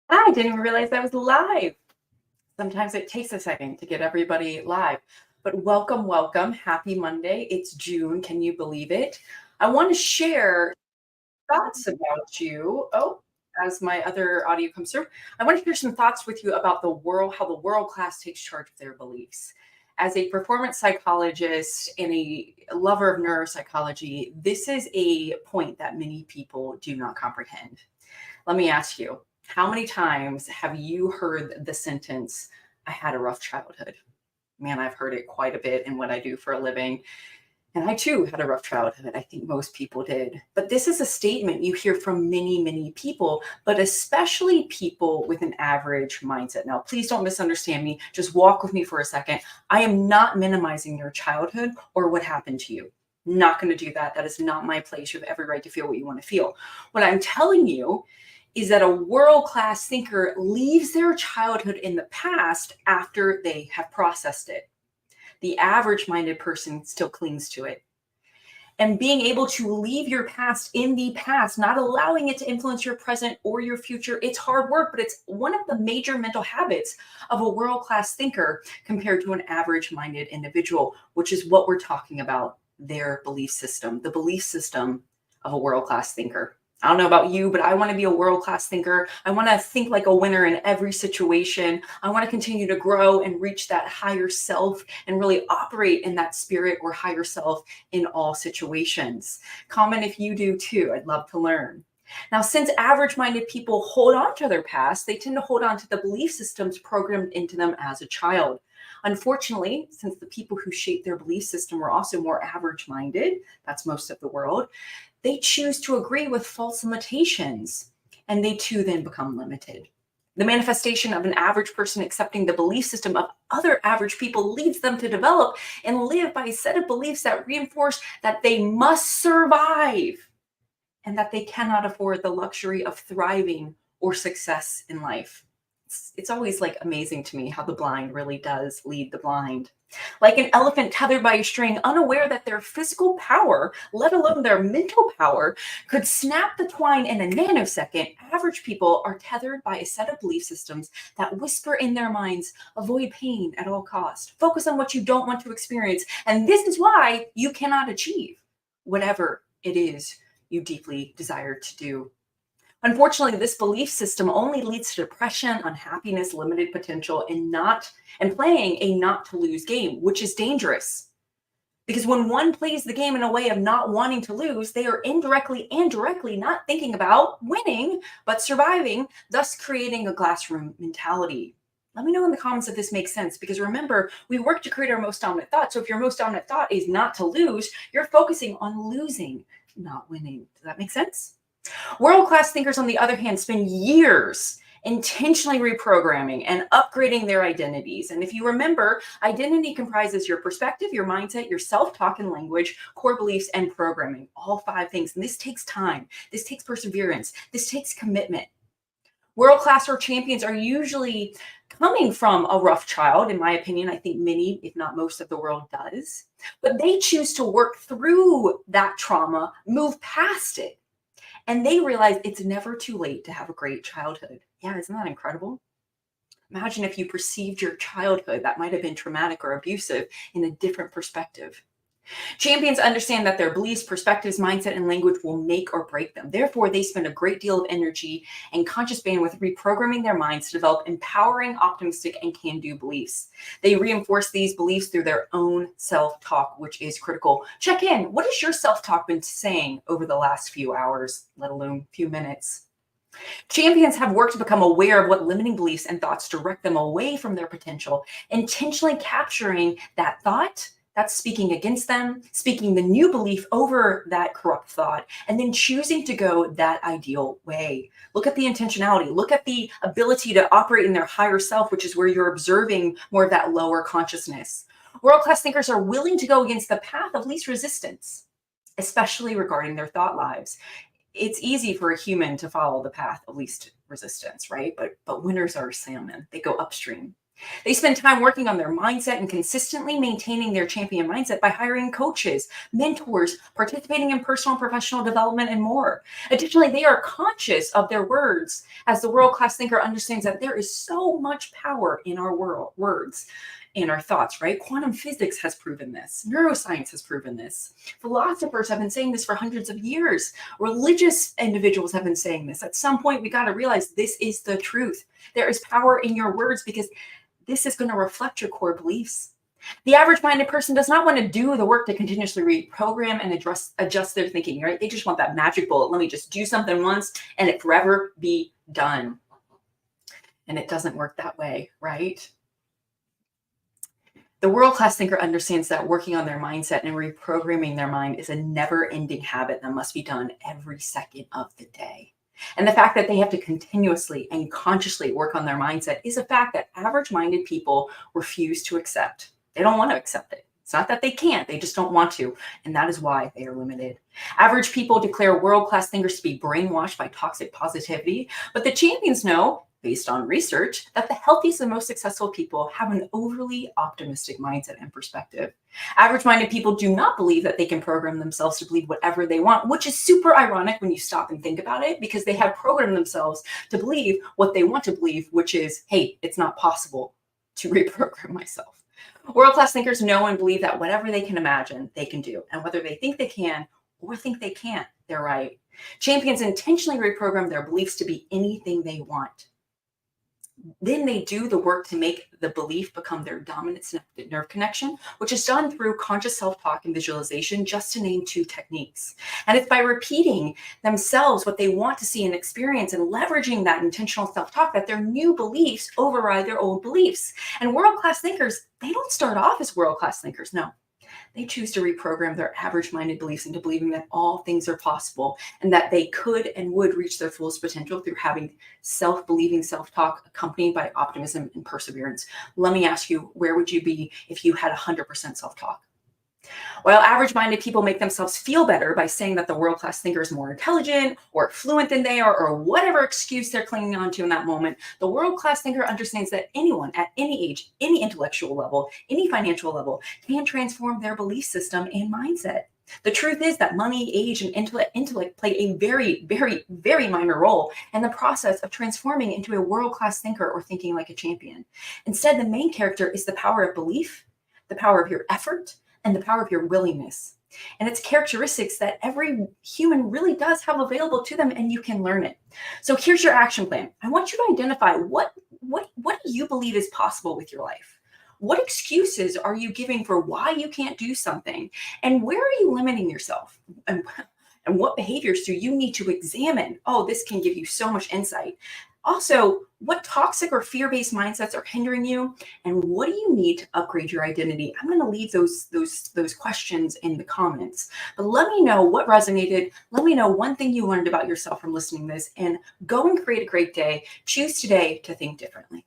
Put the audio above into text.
I didn't even realize that was live. Sometimes it takes a second to get everybody live. But welcome, welcome. Happy Monday. It's June. Can you believe it? I want to share thoughts about you. Oh, as my other audio comes through, I want to share some thoughts with you about the world, how the world class takes charge of their beliefs. As a performance psychologist and a lover of neuropsychology, this is a point that many people do not comprehend. Let me ask you, how many times have you heard the sentence, I had a rough childhood? Man, I've heard it quite a bit in what I do for a living. And I too had a rough childhood. I think most people did. But this is a statement you hear from many, many people, but especially people with an average mindset. Now, please don't misunderstand me. Just walk with me for a second. I am not minimizing your childhood or what happened to you. Not going to do that. That is not my place. You have every right to feel what you want to feel. What I'm telling you is that a world-class thinker leaves their childhood in the past after they have processed it. The average-minded person still clings to it. And being able to leave your past in the past, not allowing it to influence your present or your future, it's hard work, but it's one of the major mental habits of a world-class thinker compared to an average-minded individual, which is what we're talking about, their belief system, the belief system of a world-class thinker. I don't know about you, but I want to be a world-class thinker. I want to think like a winner in every situation. I want to continue to grow and reach that higher self and really operate in that spirit or higher self in all situations. Comment if you do too. I'd love to learn. Now, since average-minded people hold on to their past, they tend to hold on to the belief systems programmed into them as a child. Unfortunately, since the people who shaped their belief system were also more average-minded, that's most of the world, they choose to agree with false limitations, and they too then become limited. The manifestation of an average person accepting the belief system of other average people leads them to develop and live by a set of beliefs that reinforce that they must survive and that they cannot afford the luxury of thriving or success in life. It's always like amazing to me how the blind really does lead the blind. Like an elephant tethered by a string, unaware that their physical power, let alone their mental power, could snap the twine in a nanosecond, average people are tethered by a set of belief systems that whisper in their minds, avoid pain at all costs, focus on what you don't want to experience, and this is why you cannot achieve whatever it is you deeply desire to do. Unfortunately, this belief system only leads to depression, unhappiness, limited potential, and playing a not to lose game, which is dangerous. Because when one plays the game in a way of not wanting to lose, they are indirectly and directly not thinking about winning, but surviving, thus creating a classroom mentality. Let me know in the comments if this makes sense, because remember, we work to create our most dominant thought. So if your most dominant thought is not to lose, you're focusing on losing, not winning. Does that make sense? World-class thinkers, on the other hand, spend years intentionally reprogramming and upgrading their identities. And if you remember, identity comprises your perspective, your mindset, your self-talk and language, core beliefs, and programming, all 5 things. And this takes time. This takes perseverance. This takes commitment. World-class or champions are usually coming from a rough child, in my opinion. I think many, if not most of the world does. But they choose to work through that trauma, move past it. And they realize it's never too late to have a great childhood. Yeah, isn't that incredible? Imagine if you perceived your childhood that might have been traumatic or abusive in a different perspective. Champions understand that their beliefs, perspectives, mindset, and language will make or break them. Therefore, they spend a great deal of energy and conscious bandwidth reprogramming their minds to develop empowering, optimistic, and can-do beliefs. They reinforce these beliefs through their own self-talk, which is critical. Check in. What has your self-talk been saying over the last few hours, let alone few minutes? Champions have worked to become aware of what limiting beliefs and thoughts direct them away from their potential, intentionally capturing that thought that's speaking against them, speaking the new belief over that corrupt thought, and then choosing to go that ideal way. Look at the intentionality. Look at the ability to operate in their higher self, which is where you're observing more of that lower consciousness. World-class thinkers are willing to go against the path of least resistance, especially regarding their thought lives. It's easy for a human to follow the path of least resistance, right? But winners are salmon. They go upstream. They spend time working on their mindset and consistently maintaining their champion mindset by hiring coaches, mentors, participating in personal and professional development, and more. Additionally, they are conscious of their words, as the world-class thinker understands that there is so much power in our words, in our thoughts, right? Quantum physics has proven this. Neuroscience has proven this. Philosophers have been saying this for hundreds of years. Religious individuals have been saying this. At some point, we got to realize this is the truth. There is power in your words because this is going to reflect your core beliefs. The average-minded person does not want to do the work to continuously reprogram and adjust their thinking, right? They just want that magic bullet. Let me just do something once and it forever be done. And it doesn't work that way, right? The world-class thinker understands that working on their mindset and reprogramming their mind is a never-ending habit that must be done every second of the day. And the fact that they have to continuously and consciously work on their mindset is a fact that average-minded people refuse to accept. They don't want to accept it. It's not that they can't, they just don't want to. And that is why they are limited. Average people declare world-class thinkers to be brainwashed by toxic positivity, but the champions know, based on research, that the healthiest and most successful people have an overly optimistic mindset and perspective. Average-minded people do not believe that they can program themselves to believe whatever they want, which is super ironic when you stop and think about it, because they have programmed themselves to believe what they want to believe, which is, hey, it's not possible to reprogram myself. World-class thinkers know and believe that whatever they can imagine, they can do. And whether they think they can or think they can't, they're right. Champions intentionally reprogram their beliefs to be anything they want. Then they do the work to make the belief become their dominant synaptic nerve connection, which is done through conscious self-talk and visualization, just to name 2 techniques. And it's by repeating themselves what they want to see and experience and leveraging that intentional self-talk that their new beliefs override their old beliefs. And world-class thinkers, they don't start off as world-class thinkers, no. They choose to reprogram their average-minded beliefs into believing that all things are possible and that they could and would reach their fullest potential through having self-believing self-talk accompanied by optimism and perseverance. Let me ask you, where would you be if you had 100% self-talk? While average-minded people make themselves feel better by saying that the world-class thinker is more intelligent or fluent than they are, or whatever excuse they're clinging on to in that moment, the world-class thinker understands that anyone at any age, any intellectual level, any financial level can transform their belief system and mindset. The truth is that money, age, and intellect play a very, very, very minor role in the process of transforming into a world-class thinker or thinking like a champion. Instead, the main character is the power of belief, the power of your effort, and the power of your willingness. And it's characteristics that every human really does have available to them, and you can learn it. So here's your action plan. I want you to identify what do you believe is possible with your life? What excuses are you giving for why you can't do something? And where are you limiting yourself? And what behaviors do you need to examine? Oh, this can give you so much insight. Also, what toxic or fear-based mindsets are hindering you? And what do you need to upgrade your identity? I'm going to leave those questions in the comments. But let me know what resonated. Let me know one thing you learned about yourself from listening to this. And go and create a great day. Choose today to think differently.